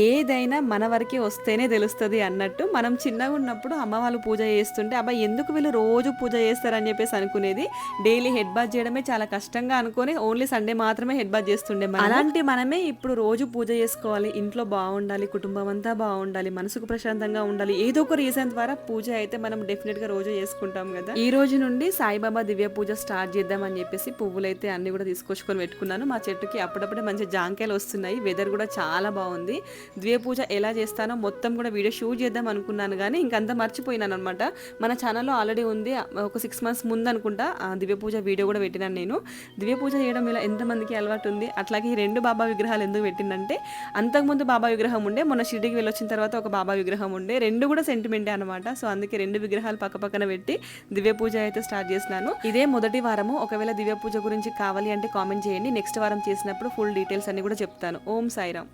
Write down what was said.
ఏదైనా మన వరకే వస్తేనే తెలుస్తది అన్నట్టు మనం చిన్నగా ఉన్నప్పుడు అమ్మ వాళ్ళు పూజ చేస్తుంటే అబ్బా ఎందుకు వీళ్ళు రోజు పూజ చేస్తారని చెప్పేసి అనుకునేది. డైలీ హెడ్ బాత్ చేయడమే చాలా కష్టంగా అనుకొని ఓన్లీ సండే మాత్రమే హెడ్ బాత్ చేస్తుండే అలాంటి మనమే ఇప్పుడు రోజు పూజ చేసుకోవాలి, ఇంట్లో బాగుండాలి, కుటుంబం అంతా బాగుండాలి, మనసుకు ప్రశాంతంగా ఉండాలి, ఏదో ఒక రీజన్ ద్వారా పూజ అయితే మనం డెఫినెట్ గా రోజు చేసుకుంటాం కదా. ఈ రోజు నుండి సాయిబాబా దివ్య పూజ స్టార్ట్ చేద్దాం అని చెప్పేసి పువ్వులైతే అన్ని కూడా తీసుకొచ్చుకొని పెట్టుకున్నాను. మా చెట్టుకి అప్పుడప్పుడే మంచి జాంకాయలు వస్తున్నాయి, వెదర్ కూడా చాలా బాగుంది. దివ్య పూజ ఎలా చేస్తానో మొత్తం కూడా వీడియో షూట్ చేద్దాం అనుకున్నాను కానీ ఇంకంతా మర్చిపోయినాను అనమాట. మన ఛానల్లో ఆల్రెడీ ఉంది, ఒక 6 months ముందు అనుకుంటా ఆ దివ్య పూజ వీడియో కూడా పెట్టినాను నేను. దివ్య పూజ చేయడం ఇలా ఎంతమందికి అలవాటు ఉంది. అట్లాగే ఈ 2 బాబా విగ్రహాలు ఎందుకు పెట్టిందంటే అంతకుముందు బాబా విగ్రహం ఉండే, మొన్న షిరిడీకి వెళ్ళొచ్చిన తర్వాత ఒక బాబా విగ్రహం ఉండే, 2 కూడా సెంటిమెంటే అనమాట. సో అందుకే 2 విగ్రహాలు పక్క పక్కన పెట్టి దివ్య పూజ అయితే స్టార్ట్ చేసినాను. ఇదే మొదటి వారము. ఒకవేళ దివ్య పూజ గురించి కావాలి అంటే కామెంట్ చేయండి, నెక్స్ట్ వారం చేసినప్పుడు ఫుల్ డీటెయిల్స్ అన్ని కూడా చెప్తాను. ఓం సాయిరామ్.